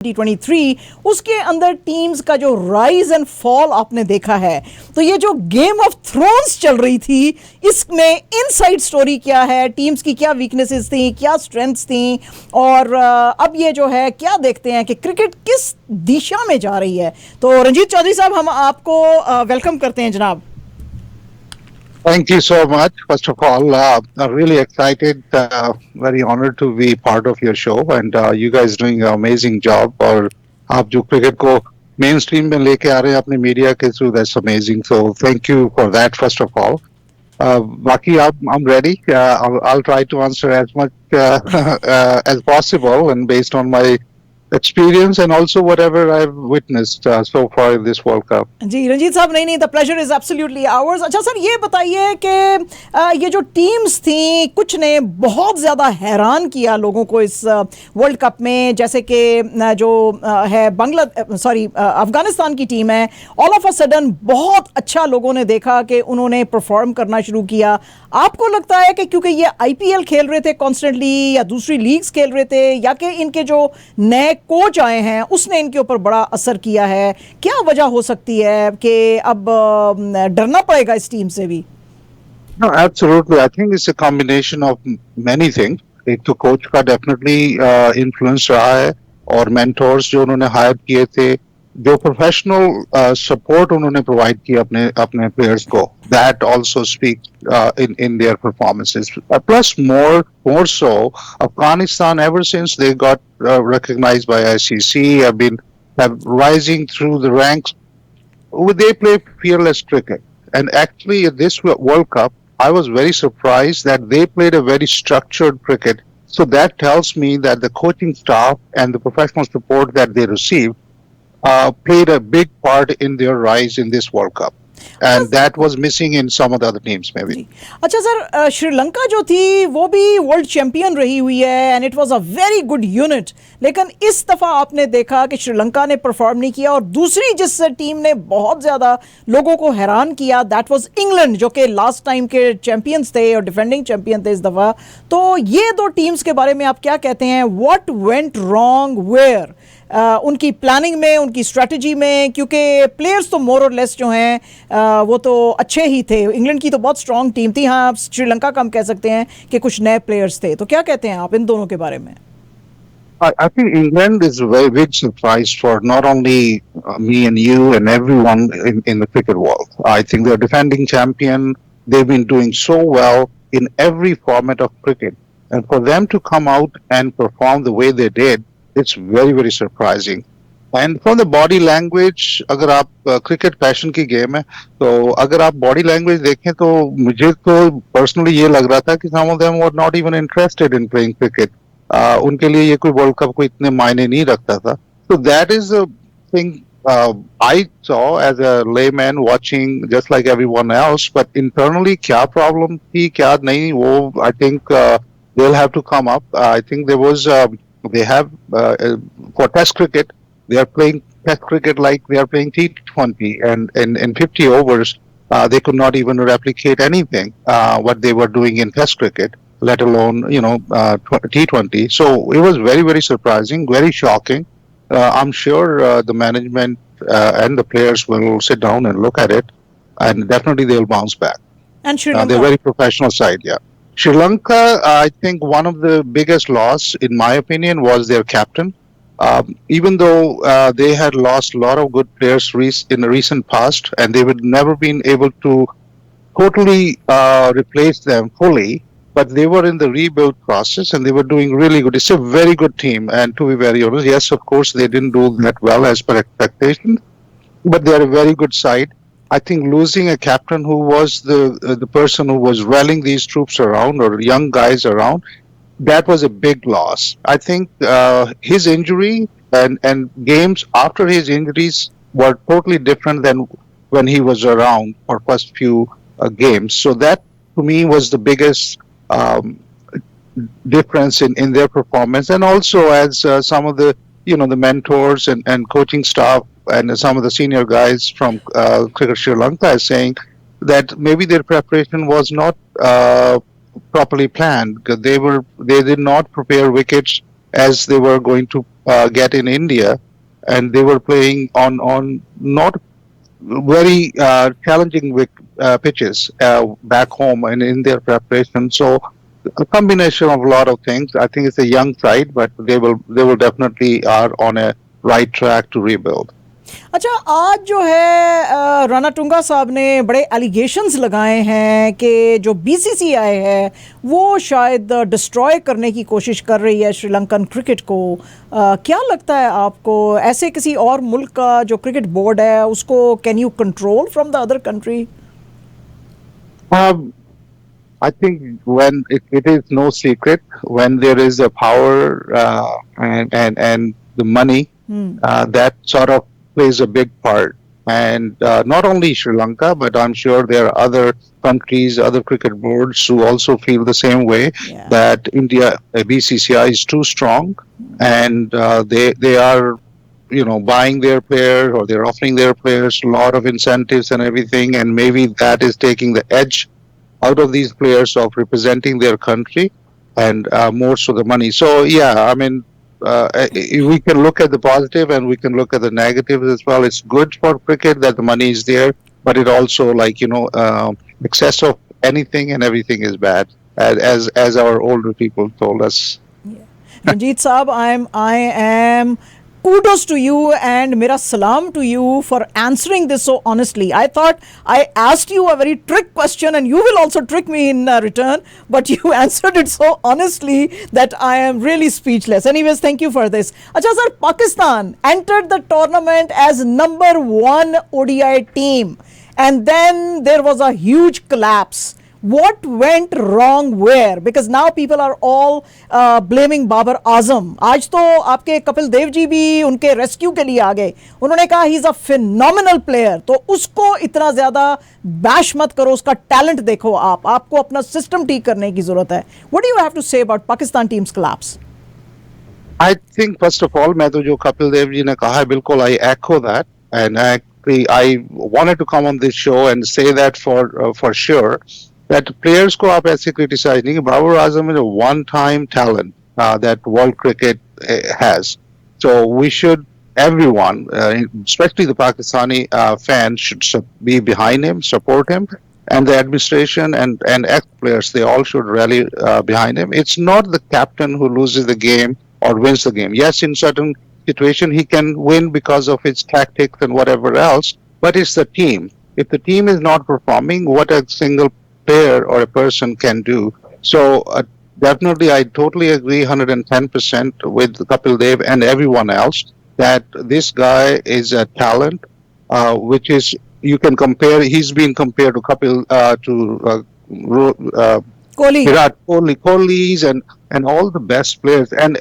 2023 उसके अंदर टीम्स का जो राइज एंड फॉल आपने देखा है, तो ये जो गेम ऑफ थ्रोन्स चल रही थी, इसमें इनसाइड स्टोरी क्या है, टीम्स की क्या वीकनेसेस थी, क्या स्ट्रेंथ्स थी, और अब ये जो है क्या देखते हैं कि क्रिकेट किस दिशा में जा रही है। तो रंजीत चौधरी साहब, हम आपको वेलकम करते हैं जनाब। Thank you so much. First of all, I'm really excited, very honored to be part of your show, and you guys doing an amazing job. और आप जो क्रिकेट को मेन स्ट्रीम में लेके आ रहे हैं अपने मीडिया के through, that's amazing. So thank you for that. First of all, बाकी I'm ready. I'll try to answer as much as possible, and based on my experience and also whatever I've witnessed so far in this World Cup. जी रंजीत साहब, नहीं the pleasure is absolutely hours. अच्छा sir, ये बताइए कि ये जो teams थी, कुछ ने बहुत ज़्यादा हैरान किया लोगों को इस वर्ल्ड कप में, जैसे कि जो है अफगानिस्तान की टीम है, ऑल ऑफ अ सडन बहुत अच्छा लोगों ने देखा कि उन्होंने परफॉर्म करना शुरू किया। आपको लगता है कि क्योंकि ये आईपीएल खेल रहे थे कॉन्स्टेंटली, या दूसरी लीग्स खेल रहे थे, या कि इनके जो नए कोच आए हैं उसने इनके ऊपर बड़ा असर किया है? क्या वजह हो सकती है कि अब डरना पड़ेगा इस टीम से भी? No, absolutely. I think it's a combination of many things. एक तो कोच का डेफिनेटली इन्फ्लुएंस रहा है, और मेंटोर्स जो उन्होंने हायर किए थे, जो प्रोफेशनल सपोर्ट उन्होंने प्रोवाइड किया अपने अपने प्लेयर्स को, that also speak in their performances. Plus more so, Afghanistan, ever since they got recognized by ICC, have rising through the ranks. They play fearless cricket, and actually at this World Cup, I was very surprised that they played a very structured cricket. So that tells me that the coaching staff and the professional support that they received played a big part in their rise in this World Cup. And that was missing in some of the other teams maybe. अच्छा sir, Sri Lanka जो थी वो भी world champion रही हुई है, and it was a very good unit, लेकिन इस दफ़ा आपने देखा कि श्रीलंका ने परफॉर्म नहीं किया। और दूसरी जिस टीम ने बहुत ज़्यादा लोगों को हैरान किया, दैट वाज इंग्लैंड, जो कि लास्ट टाइम के चैंपियंस थे और डिफेंडिंग चैंपियन थे इस दफ़ा। तो ये दो टीम्स के बारे में आप क्या कहते हैं? व्हाट वेंट रॉन्ग वेयर, उनकी प्लानिंग में, उनकी स्ट्रेटजी में? क्योंकि प्लेयर्स तो मोर और लेस जो हैं वो तो अच्छे ही थे। इंग्लैंड की तो बहुत स्ट्रॉन्ग टीम थी, हाँ श्रीलंका का हम कह सकते हैं कि कुछ नए प्लेयर्स थे। तो क्या कहते हैं आप इन दोनों के बारे में? I think England is a very big surprise for not only me and you and everyone in the cricket world. I think they're defending champion. They've been doing so well in every format of cricket. And for them to come out and perform the way they did, it's very, very surprising. And from the body language, अगर आप cricket passion की game है, तो अगर आप body language देखें तो मुझे तो पर्सनली ये लग रहा था कि some of them were not even interested in playing cricket. उनके लिए ये कोई वर्ल्ड कप को इतने मायने नहीं रखता था। So that is a thing I saw as a layman watching just like everyone else. But internally क्या प्रॉब्लम थी क्या नहीं, वो I think they'll have to come up. I think there was they have for test cricket, they are playing test cricket like they are playing T20, and in 50 overs, they could not even replicate anything what they were doing in test cricket, let alone T20. So it was very, very surprising, very shocking. I'm sure the management and the players will sit down and look at it, and definitely they'll bounce back. And Sri Lanka, they're very professional side, yeah. Sri Lanka, I think one of the biggest loss, in my opinion, was their captain. Even though they had lost a lot of good players in the recent past, and they would never been able to totally replace them fully, but they were in the rebuild process and they were doing really good. It's a very good team, and to be very honest, yes, of course, they didn't do that well as per expectations, but they're a very good side. I think losing a captain who was the person who was rallying these troops around, or young guys around, that was a big loss. I think his injury and games after his injuries were totally different than when he was around for first few games. So that to me was the biggest difference in their performance. And also as some of the the mentors and coaching staff and some of the senior guys from Cricket Sri Lanka is saying that maybe their preparation was not properly planned, because they did not prepare wickets as they were going to get in India, and they were playing on not very challenging pitches back home and in their preparation. So a combination of a lot of things. I think it's a young side, but they will definitely are on a right track to rebuild. अच्छा, आज जो है राणा टुंगा साहब ने बड़े allegations लगाए हैं कि जो बीसीसीआई है वो शायद डिस्ट्रॉय करने की कोशिश कर रही है श्रीलंकन क्रिकेट को। क्या लगता है आपको, ऐसे किसी और मुल्क का जो क्रिकेट बोर्ड है उसको can you control from the other country? I think when it is no secret when there is a power and the money that sort of plays a big part. And not only Sri Lanka, but I'm sure there are other countries, other cricket boards who also feel the same way that India BCCI is too strong, and they are buying their players, or they're offering their players a lot of incentives and everything, and maybe that is taking the edge out of these players of representing their country, and more so the money. So yeah, I mean, we can look at the positive and we can look at the negatives as well. It's good for cricket that the money is there, but it also, like, excess of anything and everything is bad, as our older people told us. Ranjit Saab, I am kudos to you and mera salam to you for answering this so honestly. I thought I asked you a very trick question and you will also trick me in return, but you answered it so honestly that I am really speechless. Anyways, thank you for this. Acha sir, Pakistan entered the tournament as number 1 ODI team, and then there was a huge collapse. What went wrong where? Because now people are all blaming Babar Azam. आज तो आपके कपिल देव जी भी उनके rescue के लिए आ गए। उन्होंने कहा he is a phenomenal player, तो उसको इतना ज्यादा बैश मत करो, उसका टैलेंट देखो। आपको अपना सिस्टम ठीक करने की जरूरत है। What do you have to say about Pakistan team's collapse? I think first of all, मैं तो जो कपिल देव जी ने कहा है, बिल्कुल I echo that, and I wanted to come on this show and say that for sure. That players को आप ऐसे criticize नहीं कि Babar Azam is a one-time talent that world cricket has. So we should, everyone, especially the Pakistani fans, should be behind him, support him, and the administration and ex-players, they all should rally behind him. It's not the captain who loses the game or wins the game. Yes, in certain situation he can win because of his tactics and whatever else, but it's the team. If the team is not performing, what a single player or a person can do. So definitely I totally agree 110% with Kapil Dev and everyone else that this guy is a talent, which is, you can compare, he's been compared to Kapil Kohli. Virat Kohli's and all the best players, and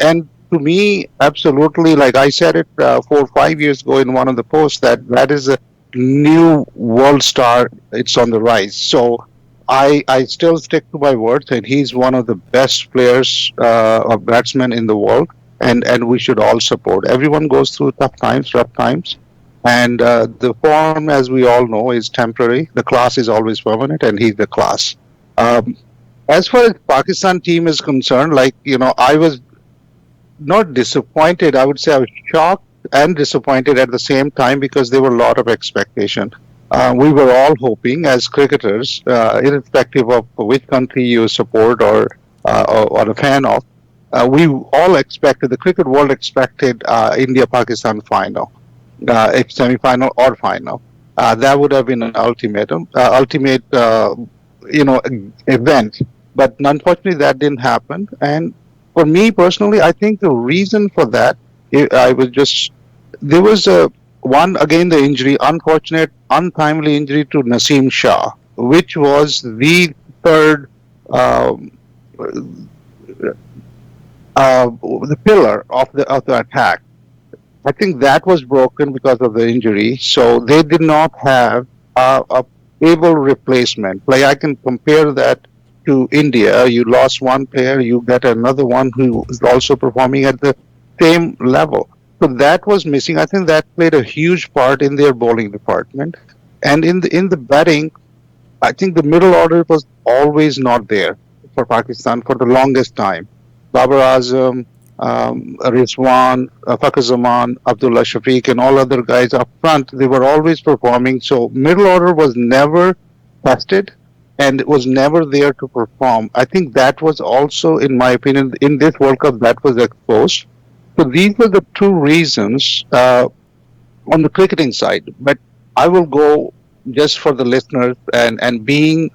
to me, absolutely, like I said it 4 or 5 years ago in one of the posts, that is a new world star. It's on the rise. So I still stick to my words, and he's one of the best players or batsmen in the world, and we should all support. Everyone goes through tough times, rough times, and the form, as we all know, is temporary. The class is always permanent, and he's the class. As far as Pakistan team is concerned, like, I was not disappointed. I would say I was shocked and disappointed at the same time, because there were a lot of expectation. We were all hoping, as cricketers, irrespective of which country you support or a fan of, we all expected, the cricket world expected India-Pakistan final, if semi-final or final. That would have been an ultimate event. But unfortunately, that didn't happen. And for me personally, I think the reason for that, there was the injury, unfortunate, untimely injury to Naseem Shah, which was the third, the pillar of the attack. I think that was broken because of the injury, so they did not have a able replacement. Like, I can compare that to India. You lost one player, you get another one who is also performing at the same level. So that was missing. I think that played a huge part in their bowling department. And in the batting, I think the middle order was always not there for Pakistan for the longest time. Babar Azam, Rizwan, Fakhr Zaman, Abdullah Shafiq, and all other guys up front, they were always performing. So middle order was never tested and was never there to perform. I think that was also, in my opinion, in this World Cup, that was exposed. So these were the two reasons on the cricketing side. But I will go just for the listeners and being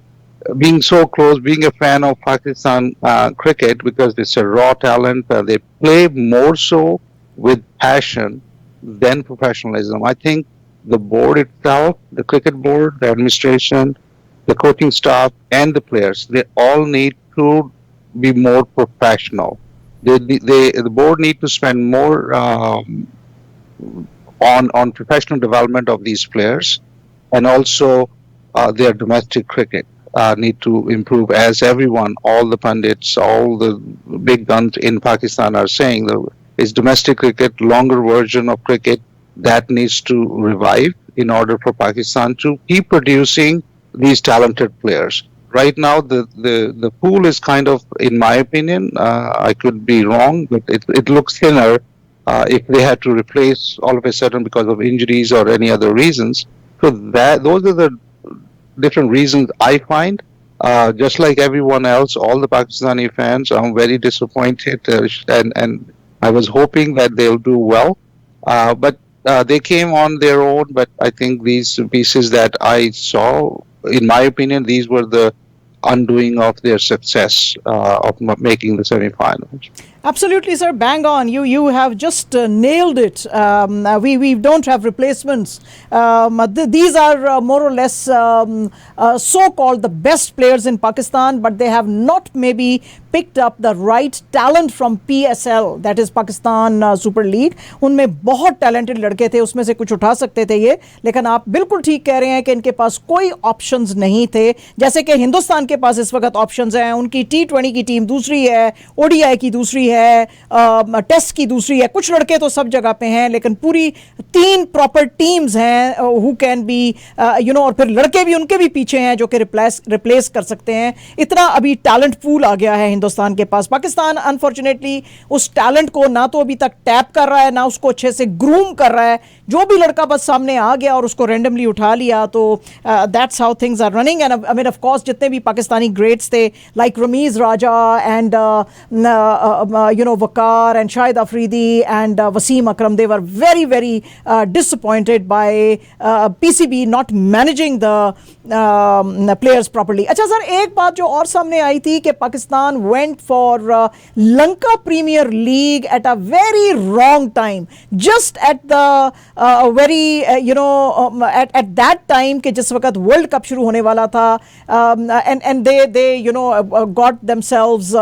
so close, being a fan of Pakistan cricket because it's a raw talent. They play more so with passion than professionalism. I think the board itself, the cricket board, the administration, the coaching staff, and the players, they all need to be more professional. The board need to spend more on professional development of these players, and also their domestic cricket need to improve. As everyone, all the pundits, all the big guns in Pakistan are saying, is domestic cricket, longer version of cricket that needs to revive in order for Pakistan to keep producing these talented players. Right now, the pool is kind of, in my opinion, I could be wrong, but it looks thinner if they had to replace all of a sudden because of injuries or any other reasons. So that those are the different reasons I find. Just like everyone else, all the Pakistani fans, I'm very disappointed, and I was hoping that they'll do well. But they came on their own. But I think these pieces that I saw, in my opinion, these were the undoing of their success of making the semi-finals. Absolutely, sir. Bang on. You have just nailed it. We don't have replacements. These are more or less so-called the best players in Pakistan, but they have not maybe picked up the right talent from PSL, that is Pakistan Super League. उनमें बहुत talented लड़के थे, उसमें से कुछ उठा सकते थे ये, लेकिन आप बिल्कुल ठीक कह रहे हैं कि इनके पास कोई ऑप्शंस नहीं थे. जैसे कि हिंदुस्तान के पास इस वक्त ऑप्शंस हैं, उनकी T20 की टीम दूसरी है, ODI की दूसरी है, टेस्ट की दूसरी है. कुछ लड़के तो सब जगह पे हैं, लेकिन पूरी 3 प्रॉपर टीम्स हैं हु कैन बी और फिर लड़के भी उनके भी पीछे हैं जो कि रिप्लेस कर सकते हैं. इतना अभी टैलेंट पूल आ गया है हिंदुस्तान के पास. पाकिस्तान अनफॉर्चुनेटली उस टैलेंट को ना तो अभी तक टैप कर रहा है, ना उसको अच्छे से ग्रूम कर रहा है. जो भी लड़का बस सामने आ गया और उसको रैंडमली उठा लिया, तो that's how things are running. And I mean of course जितने भी पाकिस्तानी ग्रेट्स थे like Ramiz Raja and Waqar and Shahid Afridi and Wasim Akram, they were very disappointed by PCB not managing the players properly. अच्छा sir, एक बात जो और सामने आई थी कि Pakistan went for Lanka Premier League at a very wrong time, just at the very at that time कि जिस वक्त वर्ल्ड कप शुरू होने वाला था, and they got themselves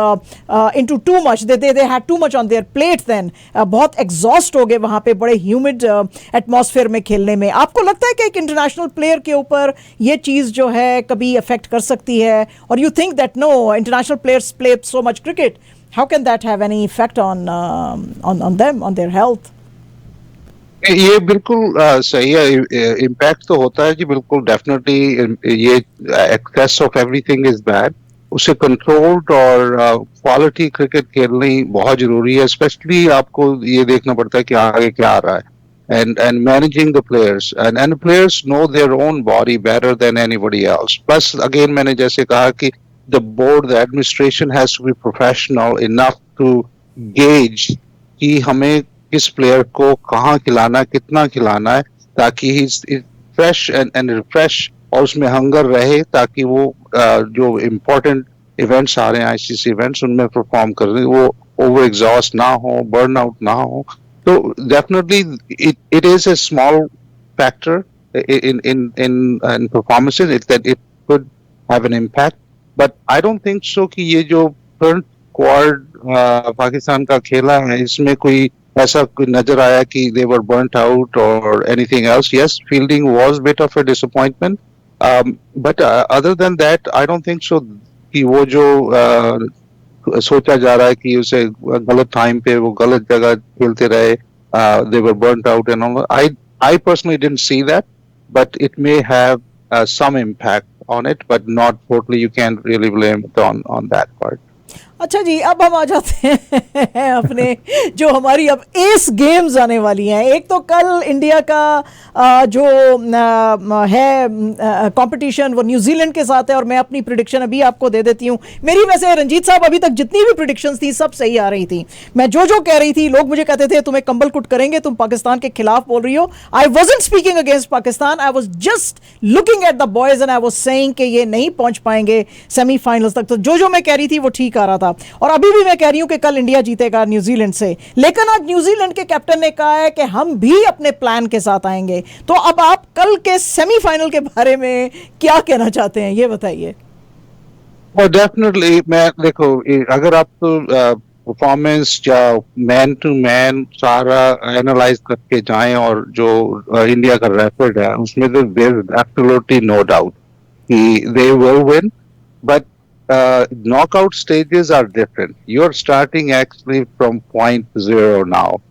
into too much. They had too much on their plate then. बहुत exhaust हो गए वहाँ पे बड़े ह्यूमिड एटमॉस्फेयर में खेलने में. आपको लगता है कि एक इंटरनेशनल प्लेयर के ऊपर ये चीज़ जो है कभी अफेक्ट कर सकती है? और you think that no, international players play so much cricket, how can that have any effect on them, on their health? ये बिल्कुल सही है. इम्पैक्ट तो होता है जी, बिल्कुल डेफिनेटली. ये excess of everything is bad. उसे कंट्रोल्ड और क्वालिटी क्रिकेट खेलनी बहुत जरूरी है. स्पेशली आपको ये देखना पड़ता है कि आगे क्या आ रहा है, and managing the players, and players know their own body better than anybody else. Plus again, मैंने जैसे कहा कि the board, the administration has to be professional enough to gauge कि हमें किस प्लेयर को कहाँ खिलाना, कितना खिलाना है, ताकि he's fresh and refresh और उसमें हंगर रहे, ताकि वो जो इम्पोर्टेंट इवेंट्स आ रहे हैं, आईसीसी इवेंट्स, उनमें परफॉर्म कर रहे हैं, वो ओवर एग्जॉस्ट ना हो, बर्न आउट ना हो. तो definitely it is a small factor in performances, that it could have an impact. But I don't think so कि ये जो current squad पाकिस्तान का खेला है, इसमें कोई ऐसा कोई नजर आया कि they were burnt out or anything else. Yes, fielding was a bit of a disappointment. But other than that, I don't think so कि वो जो सोचा जा रहा है कि उसे गलत टाइम पे वो गलत जगह खेलते रहे, they were burnt out and all. I personally didn't see that, but it may have some impact on it, but not totally. You can't really blame it on that part. अच्छा जी, अब हम आ जाते हैं अपने जो हमारी अब एस गेम्स आने वाली हैं। एक तो कल इंडिया का जो है कंपटीशन वो न्यूजीलैंड के साथ है, और मैं अपनी प्रिडिक्शन अभी आपको दे देती हूँ। मेरी वैसे रंजीत साहब अभी तक जितनी भी प्रिडिक्शंस थी सब सही आ रही थी। मैं जो कह रही थी, लोग मुझे कहते थे तुम्हें कंबल कुट करेंगे, तुम पाकिस्तान के खिलाफ बोल रही हो। आई wasn't speaking against Pakistan, I was just looking at the boys and I was saying कि ये नहीं पहुंच पाएंगे सेमीफाइनल्स तक। तो जो मैं कह रही थी वो ठीक आ रहा था, और अभी भी मैं कह रही हूं कि कल इंडिया जीतेगा न्यूजीलैंड से। लेकिन आज न्यूजीलैंड के कैप्टन ने कहा है कि हम भी अपने प्लान के साथ आएंगे। तो अब आप कल के सेमीफाइनल के बारे में क्या कहना चाहते हैं, ये बताइए। और डेफिनेटली मैं देखो, अगर आप परफॉर्मेंस या मैन टू मैन सारा एनालाइज करके जाएं, और जो इंडिया का रेकॉर्ड है उसमें तो there is absolutely no doubt कि they will win, but knockout stages are different. You're starting actually from point zero now,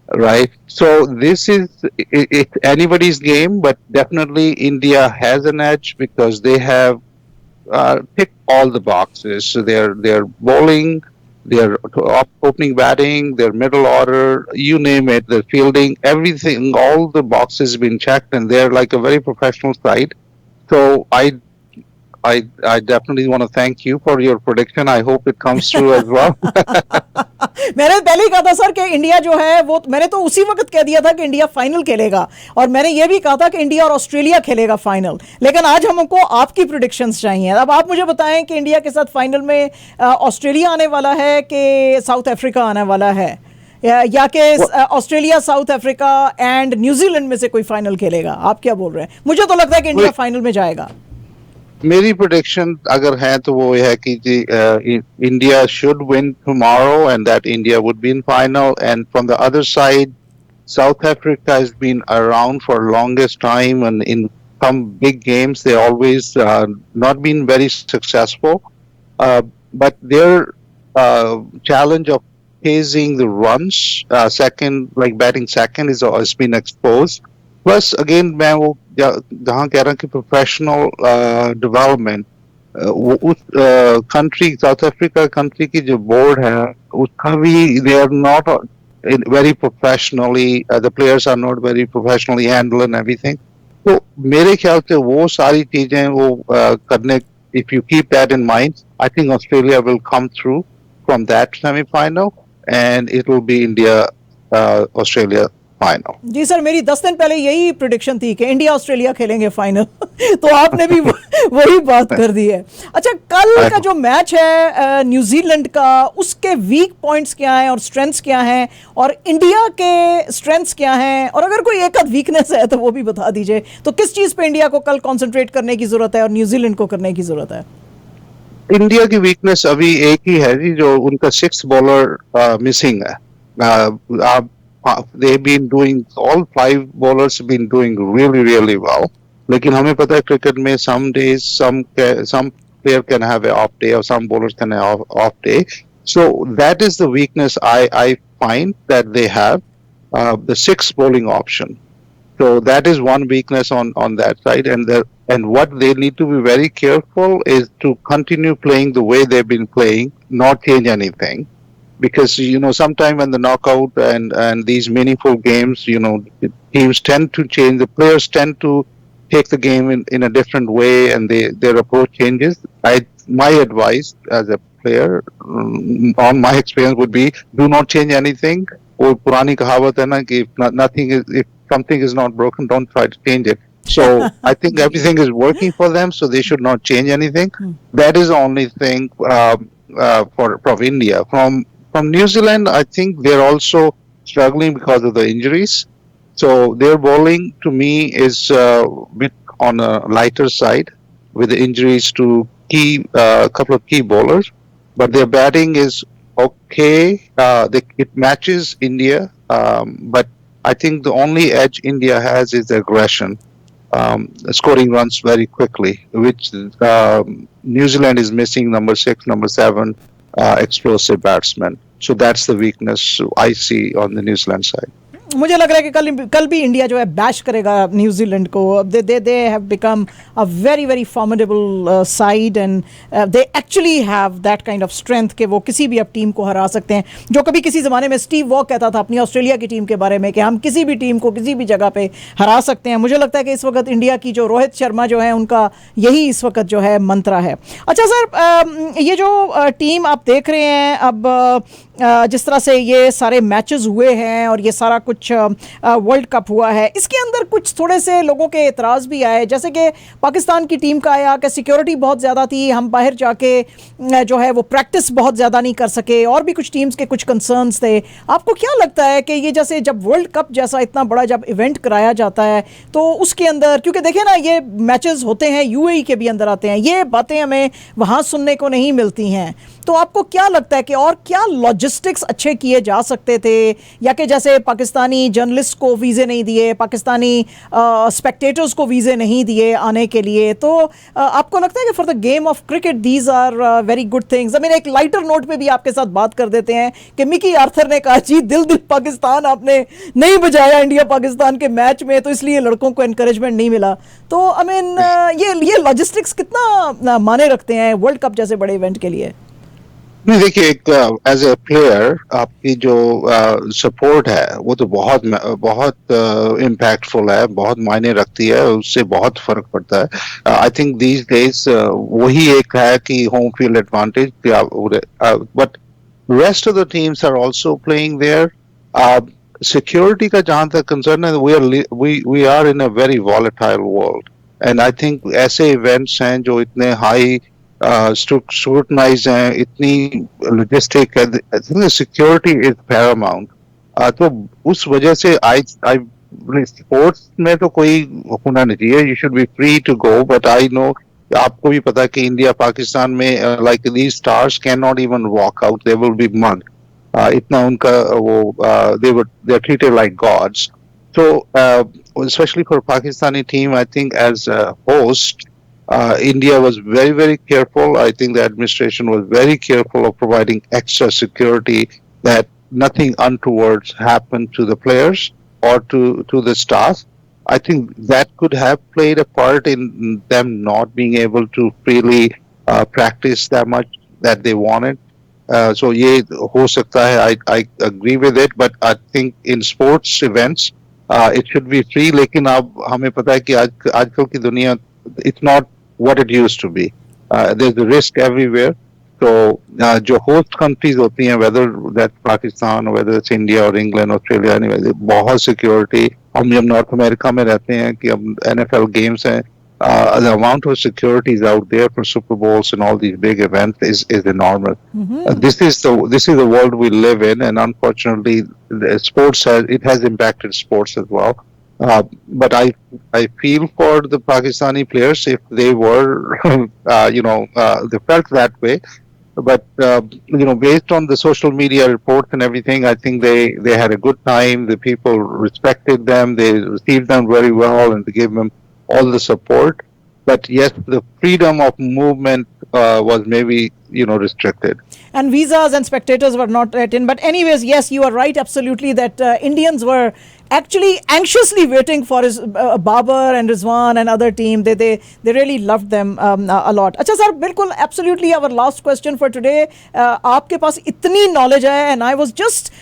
right? So this is it's anybody's game, but definitely India has an edge because they have ticked all the boxes. So they're bowling, their opening batting, their middle order, you name it, their fielding, everything, all the boxes been checked, and they're like a very professional side. So I definitely want to thank you for your prediction. I hope it comes true as well. मैंने पहले ही कहा था sir कि India जो है वो, मैंने तो उसी वक्त कह दिया था कि इंडिया फाइनल खेलेगा, और मैंने ये भी कहा था कि इंडिया और ऑस्ट्रेलिया खेलेगा फाइनल। लेकिन आज हमको आपकी प्रिडिक्शंस चाहिए। अब आप मुझे बताएं कि इंडिया के साथ फाइनल में ऑस्ट्रेलिया आने वाला है कि साउथ अफ्रीका आने वाला है, या कि Australia, south Africa and New Zealand में से कोई फाइनल खेलेगा? आप क्या बोल रहे हैं? मुझे तो लगता है कि इंडिया फाइनल में जाएगा। मेरी प्रोडिक्शन अगर है तो वो है कि India should win tomorrow and that India would be in final, and from the other side South Africa has been around for longest time, and in some big games they always not been very successful, but their challenge of chasing the runs second, like batting second, has been exposed. Plus again मैं वो जहाँ कह रहा हूँ कि professional development, उस country, South Africa country की जो बोर्ड है उसका भी they are not very professionally, the players are not very professionally handle and everything. तो मेरे ख्याल से वो सारी चीजें वो करने, if you keep that in mind, I think Australia will come through from that semifinal, and it will be India Australia final. जी सर, मेरी 10 दिन पहले यही प्रिडिक्शन थी कि इंडिया ऑस्ट्रेलिया खेलेंगे फाइनल। तो आपने भी वही बात कर दी है। अच्छा, कल का जो मैच है न्यूजीलैंड का, उसके वीक पॉइंट्स क्या हैं और स्ट्रेंथ्स क्या हैं, और इंडिया के स्ट्रेंथ्स क्या हैं, और अगर कोई एक आध वीकनेस है तो वो भी बता दीजिए। तो किस चीज़ पे इंडिया को कल कॉन्सेंट्रेट करने की जरूरत है और न्यूजीलैंड को करने की जरूरत है? इंडिया की वीकनेस अभी एक ही है जी, जो उनका 6 बॉलर मिसिंग है। आप they've been doing, all 5 bowlers have been doing really well, लेकिन हमें पता है क्रिकेट में some days some player can have an off day, or some bowlers can have off day. So that is the weakness I find that they have, the 6 bowling option. So that is one weakness on that side, and what they need to be very careful is to continue playing the way they've been playing, not change anything. Because sometime when the knockout and these meaningful games, teams tend to change. The players tend to take the game in a different way, and their approach changes. My advice as a player, on my experience, would be do not change anything. वो पुरानी कहावत है ना कि if something is not broken, don't try to change it. So I think everything is working for them, so they should not change anything. That is the only thing for India. From New Zealand, I think they're also struggling because of the injuries. So their bowling, to me, is bit on a lighter side with the injuries to couple of key bowlers. But their batting is okay. It matches India, but I think the only edge India has is aggression, scoring runs very quickly, which New Zealand is missing number 6, number 7. Explosive batsmen. So that's the weakness I see on the New Zealand side. मुझे लग रहा है कि कल भी India जो है bash करेगा न्यूजीलैंड को. They have become a very very formidable side and they actually have that kind of strength कि वो किसी भी अब टीम को हरा सकते हैं. जो कभी किसी ज़माने में स्टीव वॉ कहता था अपनी ऑस्ट्रेलिया की टीम के बारे में कि हम किसी भी टीम को किसी भी जगह पे हरा सकते हैं. मुझे लगता है कि इस वक्त इंडिया की जो रोहित शर्मा जो है उनका यही इस वक्त जो है मंत्रा है. अच्छा सर, ये जो टीम आप देख रहे हैं अब, जिस तरह से ये सारे मैचेस हुए हैं और ये सारा कुछ वर्ल्ड कप हुआ है, इसके अंदर कुछ थोड़े से लोगों के एतराज़ भी आए, जैसे कि पाकिस्तान की टीम का आया कि सिक्योरिटी बहुत ज़्यादा थी, हम बाहर जाके जो है वो प्रैक्टिस बहुत ज़्यादा नहीं कर सके, और भी कुछ टीम्स के कुछ कंसर्न्स थे. आपको क्या लगता है कि ये जैसे जब वर्ल्ड कप जैसा इतना बड़ा जब इवेंट कराया जाता है तो उसके अंदर, क्योंकि देखिए ना ये मैचेस होते हैं यूएई के भी अंदर आते हैं, ये बातें हमें वहाँ सुनने को नहीं मिलती हैं, तो आपको क्या लगता है कि और क्या लॉजिस्टिक्स अच्छे किए जा सकते थे, या कि जैसे पाकिस्तानी जर्नलिस्ट को वीज़े नहीं दिए, पाकिस्तानी स्पेक्टेटर्स को वीज़े नहीं दिए आने के लिए, तो आपको लगता है कि for the game of cricket these are very good things? I mean एक लाइटर नोट पे भी आपके साथ बात कर देते हैं कि मिकी आर्थर ने कहा जी दिल दिल पाकिस्तान आपने नहीं बजाया इंडिया पाकिस्तान के मैच में, तो इसलिए लड़कों को एनकरेजमेंट नहीं मिला. तो आई मीन ये लॉजिस्टिक्स कितना माने रखते हैं वर्ल्ड कप जैसे बड़े इवेंट के लिए? नहीं, देखिए, एक एज ए प्लेयर आपकी जो सपोर्ट है वो तो बहुत बहुत इम्पैक्टफुल है, बहुत मायने रखती है, उससे बहुत फर्क पड़ता है. आई थिंक दीज डेज वही एक है कि home field advantage, but rest of the teams are also playing there. Security का जहां तक कंसर्न है, we are in a very volatile world, and I think ऐसे इवेंट्स हैं जो इतने हाई स्क्रूटनाइज हैं, इतनी लॉजिस्टिक है, सिक्योरिटी इज पैरामाउंट. तो उस वजह से आई स्पोर्ट्स में तो कोई होना नहीं चाहिए, you should be free to go, but I know आपको भी पता कि इंडिया पाकिस्तान में like these stars can not even walk out, they will be mugged. इतना उनका वो they are treated like gods. So, especially for Pakistani team, I think as a host, India was very, very careful. I think the administration was very careful of providing extra security that nothing untoward happened to the players or to the staff. I think that could have played a part in them not being able to freely practice that much that they wanted. So, ये हो सकता है. I agree with it, but I think in sports events, it should be free. लेकिन अब हमें पता है कि आजकल की दुनिया, it's not what it used to be. There's a risk everywhere. So जो host countries होती हैं, whether that's Pakistan or whether it's India or England, Australia, anyway, बहुत security. हम जब नॉर्थ अमेरिका में रहते हैं कि अब NFL games हैं, the amount of security is out there for Super Bowls and all these big events is enormous. Mm-hmm. This is the world we live in, and unfortunately, sports has impacted sports as well. But I feel for the Pakistani players if they were, they felt that way. But based on the social media reports and everything, I think they had a good time. The people respected them. They received them very well, and they gave them all the support. But yes, the freedom of movement was maybe restricted. And visas and spectators were not let in. But anyways, yes, you are right absolutely that Indians were actually anxiously waiting for his Babar and Rizwan and other team. They really loved them a lot. अच्छा sir, बिल्कुल absolutely our last question for today. आपके पास इतनी knowledge है, and I was just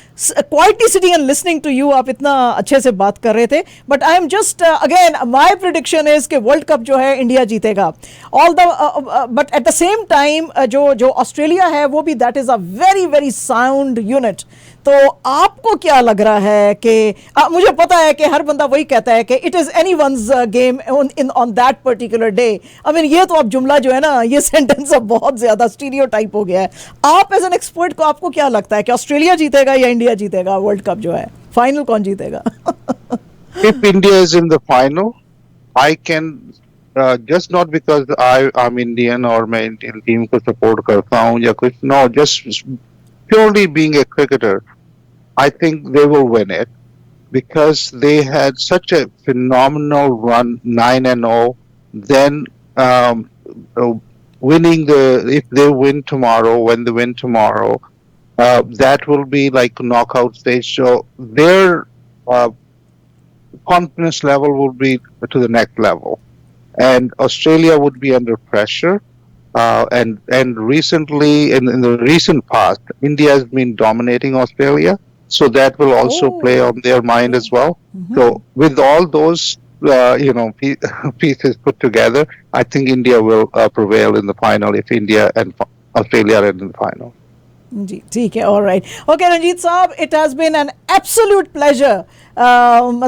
quietly sitting and listening to you. आप इतना अच्छे से बात कर रहे थे. But I am just again my prediction is कि World Cup जो है इंडिया जीतेगा. But at the same time जो ऑस्ट्रेलिया है वो भी that is a very very sound unit. तो आपको क्या लग रहा है कि मुझे पता है कि हर बंदा वही कहता है कि it is anyone's game on that particular day. I mean ये तो अब जुमला जो है ना, ये सेंटेंस अब बहुत ज्यादा स्टीरियोटाइप हो गया है. आप एज एन एक्सपर्ट को आपको क्या लगता है कि ऑस्ट्रेलिया जीतेगा या इंडिया जीतेगा वर्ल्ड कप जो है? फाइनल कौन जीतेगा? If India is in the final, I can just not because I'm Indian or मैं Indian team को support करता हूँ या कुछ, no, just purely being a cricketer, I think they will win it because they had such a phenomenal run, 9-0. Then winning if they win tomorrow, when they win tomorrow, that will be like knockout stage. So their confidence level would be to the next level, and Australia would be under pressure. And recently, in the recent past, India has been dominating Australia, so that will also play Oh. on their mind as well. Mhm. So with all those pieces put together, I think India will prevail in the final if India and Australia are in the final. जी ठीक है all right okay Ranjit साहब it has been an absolute pleasure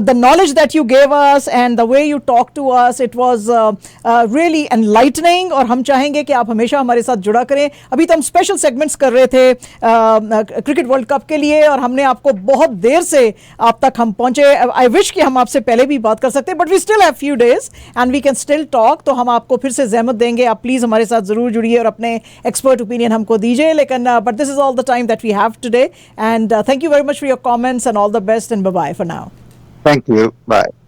the knowledge that you gave us and the way you talked to us, it was really enlightening. और हम चाहेंगे कि आप हमेशा हमारे साथ जुड़ा करें. अभी तो हम स्पेशल सेगमेंट्स कर रहे थे क्रिकेट वर्ल्ड कप के लिए और हमने आपको बहुत देर से आप तक हम पहुंचे. आई विश कि हम आपसे पहले भी बात कर सकते, but we still have few days and we can still talk. तो हम आपको फिर से जहमत देंगे, आप प्लीज़ हमारे साथ ज़रूर जुड़िए और अपने एक्सपर्ट ओपिनियन हमको दीजिए. लेकिन but this is all the time that we have today, and thank you very much for your comments and all the best, and bye bye for now. Thank you. Bye.